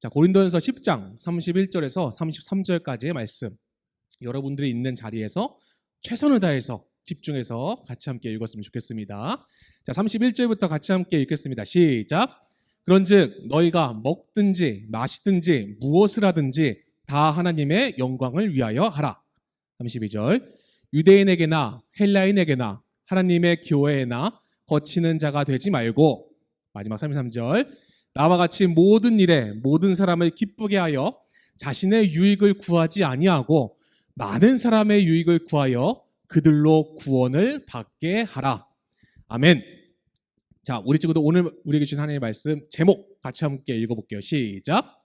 자, 고린도전서 10장 31절에서 33절까지의 말씀. 여러분들이 있는 자리에서 최선을 다해서 집중해서 같이 함께 읽었으면 좋겠습니다. 자, 31절부터 같이 함께 읽겠습니다. 시작. 그런즉 너희가 먹든지 마시든지 무엇을 하든지 다 하나님의 영광을 위하여 하라. 32절. 유대인에게나 헬라인에게나 하나님의 교회에나 거치는 자가 되지 말고, 마지막 33절. 나와 같이 모든 일에 모든 사람을 기쁘게 하여 자신의 유익을 구하지 아니하고 많은 사람의 유익을 구하여 그들로 구원을 받게 하라. 아멘. 자, 우리 친구들 오늘 우리에게 주신 하나님의 말씀 제목 같이 함께 읽어볼게요. 시작.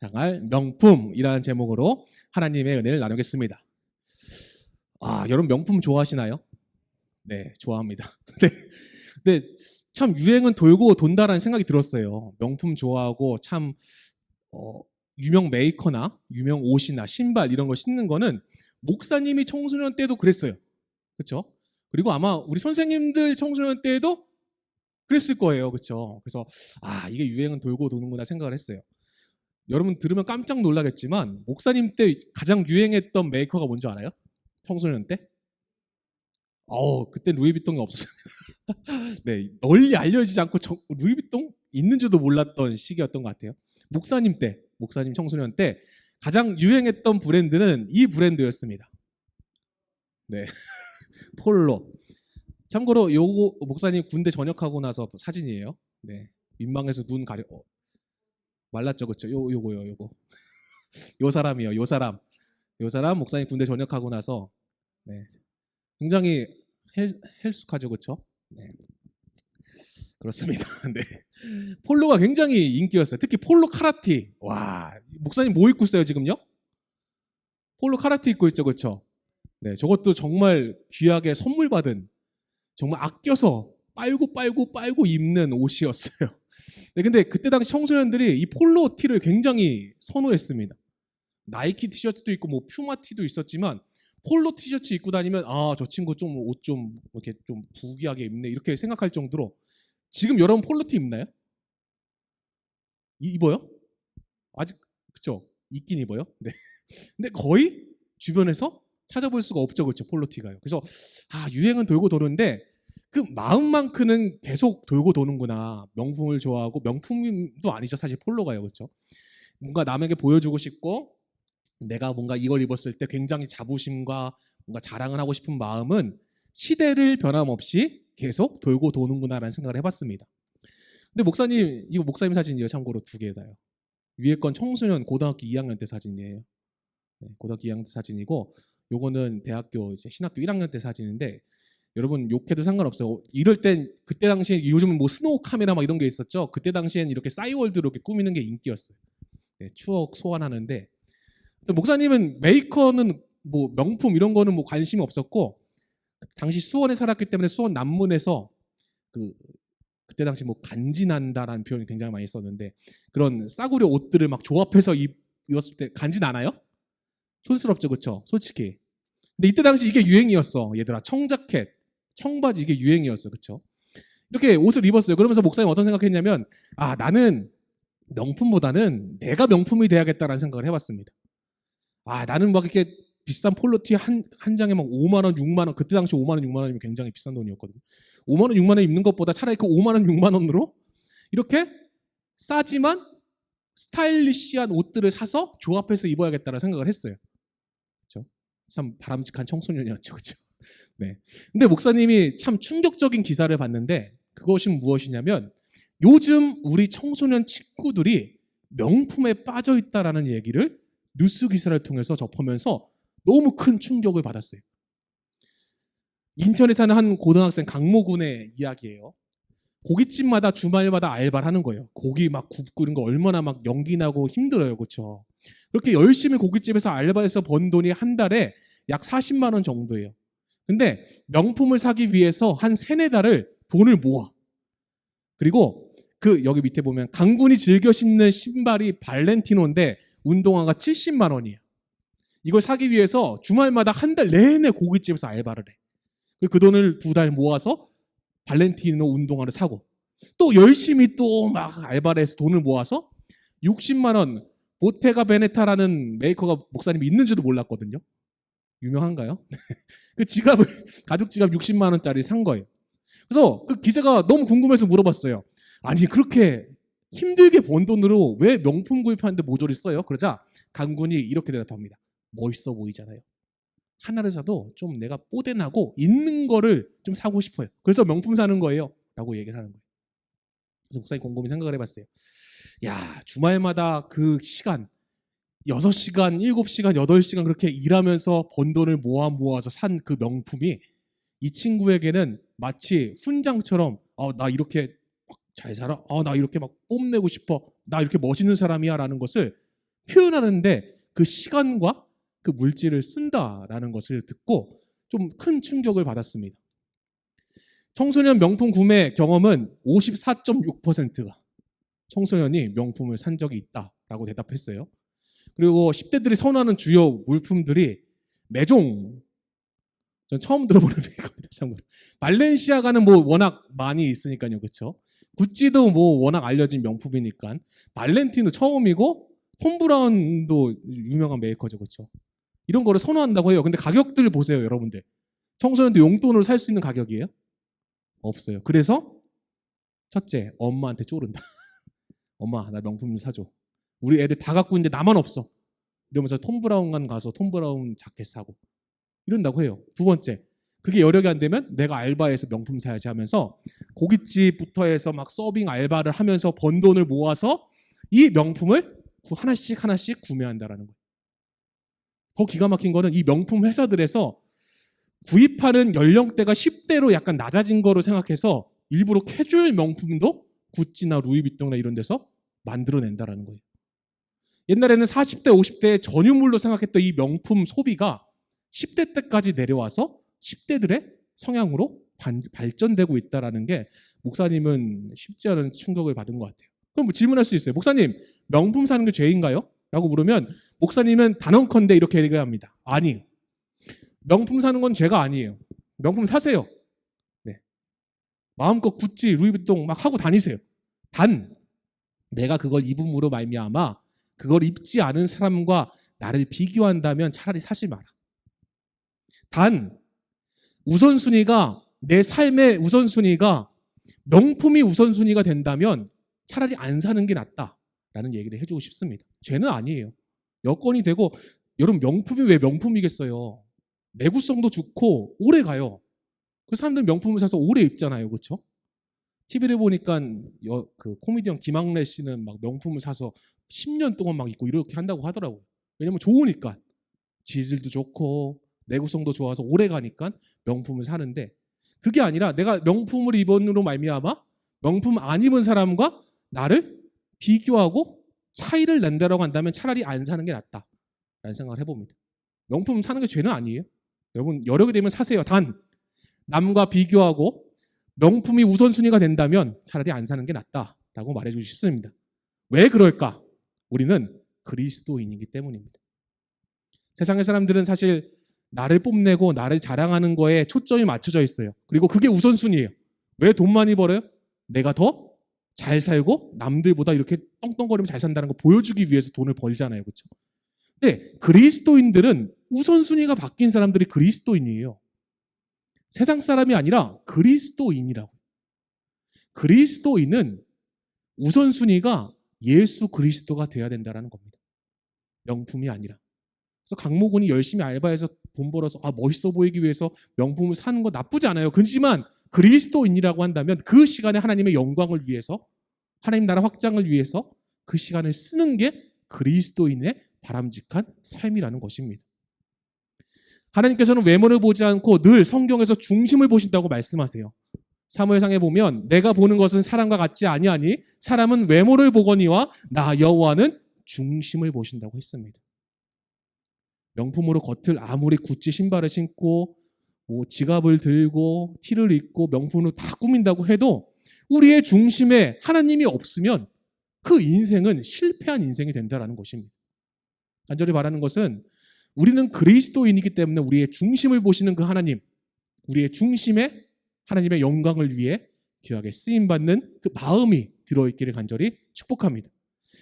향할 명품이라는 제목으로 하나님의 은혜를 나누겠습니다. 여러분 명품 좋아하시나요? 네, 좋아합니다. 근데 참 유행은 돌고 돈다라는 생각이 들었어요. 명품 좋아하고 참 유명 메이커나 유명 옷이나 신발 이런 거 신는 거는 목사님이 청소년 때도 그랬어요. 그렇죠? 그리고 아마 우리 선생님들 청소년 때도 그랬을 거예요. 그렇죠? 그래서 이게 유행은 돌고 도는구나 생각을 했어요. 여러분 들으면 깜짝 놀라겠지만 목사님 때 가장 유행했던 메이커가 뭔지 알아요? 청소년 때? 그때 루이비통이 없었어요. 네, 널리 알려지지 않고 루이비통 있는 줄도 몰랐던 시기였던 것 같아요. 목사님 청소년 때 가장 유행했던 브랜드는 이 브랜드였습니다. 네, 폴로. 참고로 요거 목사님 군대 전역하고 나서 사진이에요. 네, 민망해서 눈 가려. 말랐죠, 그렇죠? 요거요. 요 사람이요, 요 사람 목사님 군대 전역하고 나서 네, 굉장히 헬쑥하죠, 그렇죠? 네, 그렇습니다. 네, 폴로가 굉장히 인기였어요. 특히 폴로 카라티. 와, 목사님 뭐 입고 있어요 지금요? 폴로 카라티 입고 있죠, 그렇죠? 네, 저것도 정말 귀하게 선물 받은, 정말 아껴서 빨고 입는 옷이었어요. 네, 근데 그때 당시 청소년들이 이 폴로 티를 굉장히 선호했습니다. 나이키 티셔츠도 있고 뭐 퓨마 티도 있었지만 폴로 티셔츠 입고 다니면 저 친구 좀 옷 좀 이렇게 좀 부귀하게 입네 이렇게 생각할 정도로. 지금 여러분 폴로 티 입나요? 입어요? 아직 그쵸? 입긴 입어요. 네. 근데 거의 주변에서 찾아볼 수가 없죠, 그렇죠? 폴로 티가요. 그래서 유행은 돌고 도는데 그 마음만큼은 계속 돌고 도는구나. 명품을 좋아하고, 명품도 아니죠 사실 폴로가요, 그렇죠? 뭔가 남에게 보여주고 싶고 내가 뭔가 이걸 입었을 때 굉장히 자부심과 뭔가 자랑을 하고 싶은 마음은 시대를 변함없이 계속 돌고 도는구나라는 생각을 해봤습니다. 근데 목사님, 이거 목사님 사진이에요. 참고로 2개다요. 위에 건 청소년 고등학교 2학년 때 사진이에요. 네, 고등학교 2학년 때 사진이고, 요거는 대학교 이제 신학교 1학년 때 사진인데, 여러분 욕해도 상관없어요. 이럴 땐 그때 당시에 요즘은 뭐 스노우 카메라 막 이런 게 있었죠. 그때 당시엔 이렇게 싸이월드로 이렇게 꾸미는 게 인기였어요. 네, 추억 소환하는데. 목사님은 메이커는 뭐 명품 이런 거는 뭐 관심이 없었고, 당시 수원에 살았기 때문에 수원 남문에서 그때 당시 뭐 간지난다라는 표현이 굉장히 많이 썼는데, 그런 싸구려 옷들을 막 조합해서 입었을 때 간지 나나요? 촌스럽죠, 그렇죠? 솔직히. 근데 이때 당시 이게 유행이었어, 얘들아. 청자켓, 청바지 이게 유행이었어, 그렇죠? 이렇게 옷을 입었어요. 그러면서 목사님 어떤 생각했냐면, 나는 명품보다는 내가 명품이 돼야겠다라는 생각을 해봤습니다. 나는 막 이렇게 비싼 폴로티 한 장에 막 5만 원, 6만 원, 그때 당시 5만 원, 6만 원이면 굉장히 비싼 돈이었거든요. 5만 원, 6만 원 입는 것보다 차라리 그 5만 원, 6만 원으로 이렇게 싸지만 스타일리시한 옷들을 사서 조합해서 입어야겠다는 생각을 했어요. 그렇죠? 참 바람직한 청소년이었죠, 그렇죠? 네. 근데 목사님이 참 충격적인 기사를 봤는데, 그것이 무엇이냐면 요즘 우리 청소년 친구들이 명품에 빠져 있다라는 얘기를 뉴스 기사를 통해서 접하면서 너무 큰 충격을 받았어요. 인천에 사는 한 고등학생 강모군의 이야기예요. 고깃집마다 주말마다 알바를 하는 거예요. 고기 막 굽고 이런 거 얼마나 막 연기 나고 힘들어요, 그렇죠? 그렇게 열심히 고깃집에서 알바해서 번 돈이 한 달에 약 40만 원 정도예요. 근데 명품을 사기 위해서 한 3-4달을 돈을 모아. 그리고 여기 밑에 보면 강군이 즐겨 신는 신발이 발렌티노인데 운동화가 70만 원이에요. 이걸 사기 위해서 주말마다 한 달 내내 고깃집에서 알바를 해. 그 돈을 2달 모아서 발렌티노 운동화를 사고, 또 열심히 또 막 알바를 해서 돈을 모아서 60만 원 보테가 베네타라는 메이커가 목사님이 있는지도 몰랐거든요. 유명한가요? 그 지갑을 가죽 지갑 60만 원짜리 산 거예요. 그래서 그 기자가 너무 궁금해서 물어봤어요. 아니 그렇게 힘들게 번 돈으로 왜 명품 구입하는데 모조리 써요? 그러자 강군이 이렇게 대답합니다. 멋있어 보이잖아요. 하나를 사도 좀 내가 뽀대나고 있는 거를 좀 사고 싶어요. 그래서 명품 사는 거예요. 라고 얘기를 하는 거예요. 그래서 목사님 곰곰이 생각을 해봤어요. 야, 주말마다 그 시간 6시간, 7시간, 8시간 그렇게 일하면서 번 돈을 모아서 산 그 명품이 이 친구에게는 마치 훈장처럼 나 이렇게 잘 살아? 나 이렇게 막 뽐내고 싶어? 나 이렇게 멋있는 사람이야? 라는 것을 표현하는데 그 시간과 그 물질을 쓴다라는 것을 듣고 좀 큰 충격을 받았습니다. 청소년 명품 구매 경험은 54.6%가 청소년이 명품을 산 적이 있다라고 대답했어요. 그리고 10대들이 선호하는 주요 물품들이 메종, 전 처음 들어보는 메이커입니다. 참고로. 발렌시아가는 뭐 워낙 많이 있으니까요, 그렇죠? 구찌도 뭐 워낙 알려진 명품이니까 발렌티노 처음이고 톰 브라운도 유명한 메이커죠, 그렇죠? 이런 거를 선호한다고 해요. 근데 가격들 보세요, 여러분들. 청소년도 용돈으로 살 수 있는 가격이에요? 없어요. 그래서 첫째, 엄마한테 쪼른다. 엄마, 나 명품 좀 사줘. 우리 애들 다 갖고 있는데 나만 없어. 이러면서 톰 브라운관 가서 톰 브라운 자켓 사고 이런다고 해요. 두 번째, 그게 여력이 안 되면 내가 알바해서 명품 사야지 하면서 고깃집부터 해서 막 서빙 알바를 하면서 번 돈을 모아서 이 명품을 하나씩 구매한다라는 거예요. 더 기가 막힌 거는 이 명품 회사들에서 구입하는 연령대가 10대로 약간 낮아진 거로 생각해서 일부러 캐주얼 명품도 구찌나 루이비통이나 이런 데서 만들어낸다라는 거예요. 옛날에는 40대, 50대의 전유물로 생각했던 이 명품 소비가 10대 때까지 내려와서 10대들의 성향으로 발전되고 있다는 게 목사님은 쉽지 않은 충격을 받은 것 같아요. 그럼 뭐 질문할 수 있어요. 목사님, 명품 사는 게 죄인가요? 라고 물으면 목사님은 단언컨대 이렇게 얘기합니다. 아니에요. 명품 사는 건 죄가 아니에요. 명품 사세요. 네. 마음껏 구찌, 루이비통 막 하고 다니세요. 단 내가 그걸 입음으로 말미암아 그걸 입지 않은 사람과 나를 비교한다면 차라리 사지 마라. 단 우선순위가 내 삶의 우선순위가 명품이 우선순위가 된다면 차라리 안 사는 게 낫다라는 얘기를 해주고 싶습니다. 죄는 아니에요. 여건이 되고 여러분 명품이 왜 명품이겠어요? 내구성도 좋고 오래 가요. 그 사람들 명품을 사서 오래 입잖아요, 그렇죠? TV를 보니까 그 코미디언 김학래 씨는 막 명품을 사서 10년 동안 막 입고 이렇게 한다고 하더라고요. 왜냐면 좋으니까 재질도 좋고 내구성도 좋아서 오래 가니까 명품을 사는데 그게 아니라 내가 명품을 입은으로 말미암아 명품 안 입은 사람과 나를 비교하고 차이를 낸다라고 한다면 차라리 안 사는 게 낫다라는 생각을 해봅니다. 명품 사는 게 죄는 아니에요. 여러분 여력이 되면 사세요. 단 남과 비교하고 명품이 우선순위가 된다면 차라리 안 사는 게 낫다라고 말해주고 싶습니다. 왜 그럴까? 우리는 그리스도인이기 때문입니다. 세상의 사람들은 사실 나를 뽐내고 나를 자랑하는 거에 초점이 맞춰져 있어요. 그리고 그게 우선순위예요. 왜 돈 많이 벌어요? 내가 더 잘 살고 남들보다 이렇게 떵떵거리면 잘 산다는 거 보여주기 위해서 돈을 벌잖아요. 그렇죠? 근데 그리스도인들은 우선순위가 바뀐 사람들이 그리스도인이에요. 세상 사람이 아니라 그리스도인이라고. 그리스도인은 우선순위가 예수 그리스도가 돼야 된다는 겁니다. 명품이 아니라. 그래서 강모군이 열심히 알바해서 돈 벌어서 멋있어 보이기 위해서 명품을 사는 거 나쁘지 않아요. 그렇지만 그리스도인이라고 한다면 그 시간에 하나님의 영광을 위해서 하나님 나라 확장을 위해서 그 시간을 쓰는 게 그리스도인의 바람직한 삶이라는 것입니다. 하나님께서는 외모를 보지 않고 늘 성경에서 중심을 보신다고 말씀하세요. 사무엘상에 보면 내가 보는 것은 사람과 같지 아니하니 사람은 외모를 보거니와 나 여호와는 중심을 보신다고 했습니다. 명품으로 겉을 아무리 구찌 신발을 신고 뭐 지갑을 들고 티를 입고 명품으로 다 꾸민다고 해도 우리의 중심에 하나님이 없으면 그 인생은 실패한 인생이 된다는 것입니다. 간절히 바라는 것은 우리는 그리스도인이기 때문에 우리의 중심을 보시는 그 하나님, 우리의 중심에 하나님의 영광을 위해 귀하게 쓰임받는 그 마음이 들어있기를 간절히 축복합니다.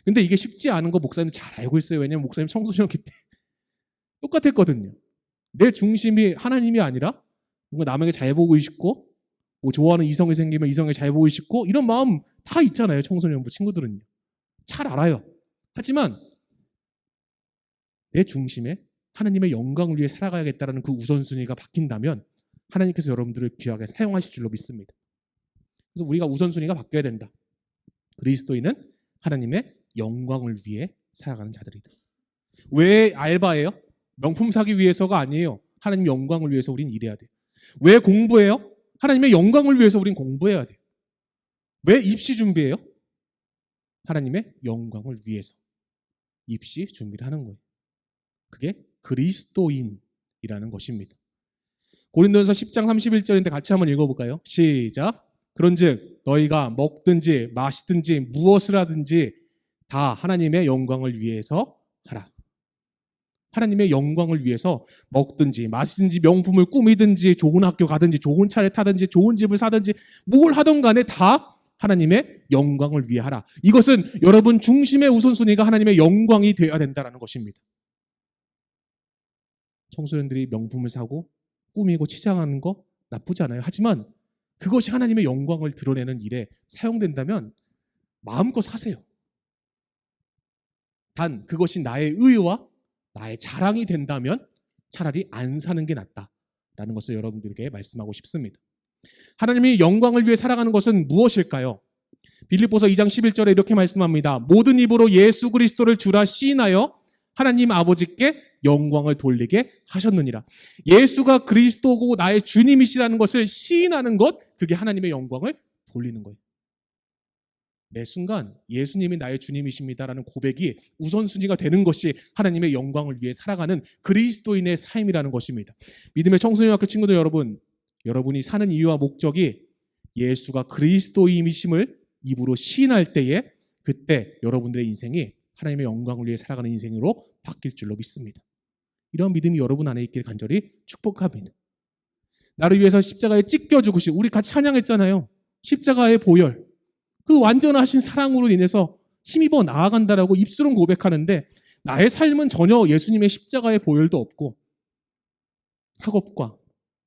근데 이게 쉽지 않은 거 목사님 잘 알고 있어요. 왜냐면 목사님 청소년기 때 똑같았거든요. 내 중심이 하나님이 아니라 뭔가 남에게 잘 보고 싶고, 뭐 좋아하는 이성이 생기면 이성에 잘 보고 싶고, 이런 마음 다 있잖아요. 청소년부 친구들은요. 잘 알아요. 하지만 내 중심에 하나님의 영광을 위해 살아가야겠다는 그 우선순위가 바뀐다면 하나님께서 여러분들을 귀하게 사용하실 줄로 믿습니다. 그래서 우리가 우선순위가 바뀌어야 된다. 그리스도인은 하나님의 영광을 위해 살아가는 자들이다. 왜 알바예요? 명품 사기 위해서가 아니에요. 하나님의 영광을 위해서 우린 일해야 돼요. 왜 공부해요? 하나님의 영광을 위해서 우린 공부해야 돼요. 왜 입시 준비해요? 하나님의 영광을 위해서 입시 준비를 하는 거예요. 그게 그리스도인이라는 것입니다. 고린도전서 10장 31절인데 같이 한번 읽어볼까요? 시작. 그런즉 너희가 먹든지 마시든지 무엇을 하든지 다 하나님의 영광을 위해서 하라. 하나님의 영광을 위해서 먹든지 마시든지 명품을 꾸미든지 좋은 학교 가든지 좋은 차를 타든지 좋은 집을 사든지 뭘 하든 간에 다 하나님의 영광을 위해 하라. 이것은 여러분 중심의 우선순위가 하나님의 영광이 되어야 된다는 것입니다. 청소년들이 명품을 사고 꾸미고 치장하는 거 나쁘지 않아요. 하지만 그것이 하나님의 영광을 드러내는 일에 사용된다면 마음껏 사세요. 단 그것이 나의 의와 나의 자랑이 된다면 차라리 안 사는 게 낫다라는 것을 여러분들에게 말씀하고 싶습니다. 하나님의 영광을 위해 살아가는 것은 무엇일까요? 빌립보서 2장 11절에 이렇게 말씀합니다. 모든 입으로 예수 그리스도를 주라 시인하여 하나님 아버지께 영광을 돌리게 하셨느니라. 예수가 그리스도고 나의 주님이시라는 것을 시인하는 것, 그게 하나님의 영광을 돌리는 거예요. 매 순간 예수님이 나의 주님이십니다라는 고백이 우선순위가 되는 것이 하나님의 영광을 위해 살아가는 그리스도인의 삶이라는 것입니다. 믿음의 청소년학교 친구들 여러분, 여러분이 사는 이유와 목적이 예수가 그리스도임이심을 입으로 시인할 때에 그때 여러분들의 인생이 하나님의 영광을 위해 살아가는 인생으로 바뀔 줄로 믿습니다. 이런 믿음이 여러분 안에 있길 간절히 축복합니다. 나를 위해서 십자가에 찢겨 죽으신, 우리 같이 찬양했잖아요. 십자가의 보혈. 그 완전하신 사랑으로 인해서 힘입어 나아간다라고 입술은 고백하는데 나의 삶은 전혀 예수님의 십자가의 보혈도 없고 학업과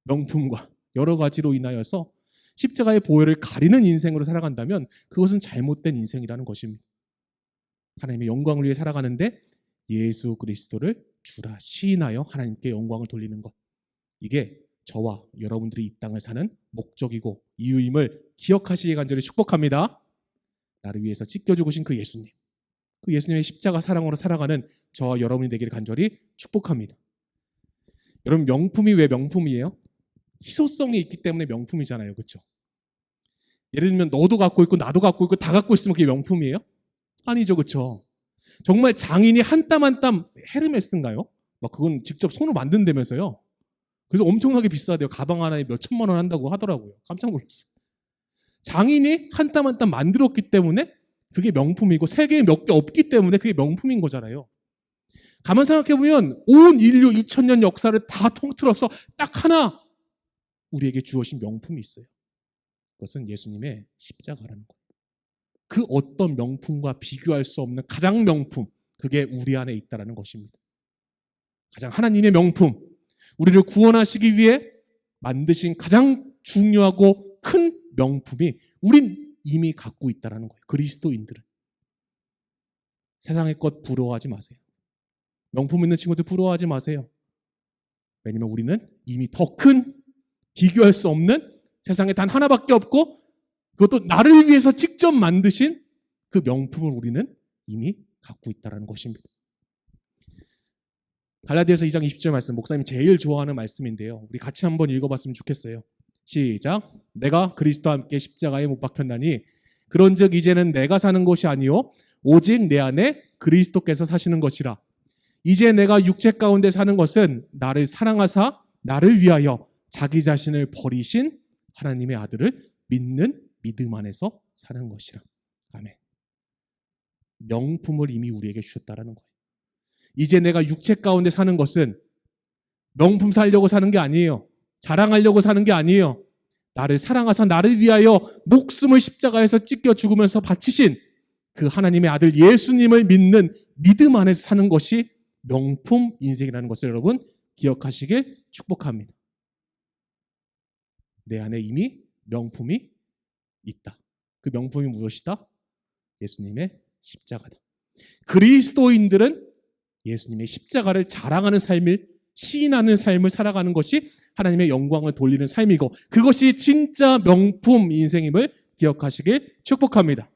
명품과 여러 가지로 인하여서 십자가의 보혈을 가리는 인생으로 살아간다면 그것은 잘못된 인생이라는 것입니다. 하나님의 영광을 위해 살아가는데 예수 그리스도를 주라 시인하여 하나님께 영광을 돌리는 것, 이게 저와 여러분들이 이 땅을 사는 목적이고 이유임을 기억하시기 간절히 축복합니다. 나를 위해서 찢겨 죽으신 그 예수님, 그 예수님의 십자가 사랑으로 살아가는 저와 여러분이 되기를 간절히 축복합니다. 여러분, 명품이 왜 명품이에요? 희소성이 있기 때문에 명품이잖아요. 그렇죠? 예를 들면 너도 갖고 있고 나도 갖고 있고 다 갖고 있으면 그게 명품이에요? 아니죠. 그렇죠? 정말 장인이 한 땀 한 땀, 헤르메스인가요? 막 그건 직접 손으로 만든다면서요. 그래서 엄청나게 비싸대요. 가방 하나에 몇 천만 원 한다고 하더라고요. 깜짝 놀랐어요. 장인이 한 땀 한 땀 만들었기 때문에 그게 명품이고 세계에 몇 개 없기 때문에 그게 명품인 거잖아요. 가만 생각해보면 온 인류 2000년 역사를 다 통틀어서 딱 하나 우리에게 주어진 명품이 있어요. 그것은 예수님의 십자가라는 거예요. 그 어떤 명품과 비교할 수 없는 가장 명품, 그게 우리 안에 있다는 것입니다. 가장 하나님의 명품, 우리를 구원하시기 위해 만드신 가장 중요하고 큰 명품이 우린 이미 갖고 있다는 거예요. 그리스도인들은. 세상의 것 부러워하지 마세요. 명품 있는 친구들 부러워하지 마세요. 왜냐면 우리는 이미 더 큰, 비교할 수 없는, 세상에 단 하나밖에 없고 그것도 나를 위해서 직접 만드신 그 명품을 우리는 이미 갖고 있다는 것입니다. 갈라디아서 2장 20절 말씀, 목사님이 제일 좋아하는 말씀인데요. 우리 같이 한번 읽어봤으면 좋겠어요. 시작. 내가 그리스도와 함께 십자가에 못 박혔나니 그런즉 이제는 내가 사는 것이 아니요 오직 내 안에 그리스도께서 사시는 것이라. 이제 내가 육체 가운데 사는 것은 나를 사랑하사 나를 위하여 자기 자신을 버리신 하나님의 아들을 믿는 믿음 안에서 사는 것이라. 아멘. 명품을 이미 우리에게 주셨다라는 거예요. 이제 내가 육체 가운데 사는 것은 명품 살려고 사는 게 아니에요. 자랑하려고 사는 게 아니에요. 나를 사랑하사 나를 위하여 목숨을 십자가에서 찢겨 죽으면서 바치신 그 하나님의 아들 예수님을 믿는 믿음 안에서 사는 것이 명품 인생이라는 것을 여러분 기억하시길 축복합니다. 내 안에 이미 명품이 있다. 그 명품이 무엇이다? 예수님의 십자가다. 그리스도인들은 예수님의 십자가를 자랑하는 삶을, 시인하는 삶을 살아가는 것이 하나님의 영광을 돌리는 삶이고, 그것이 진짜 명품 인생임을 기억하시길 축복합니다.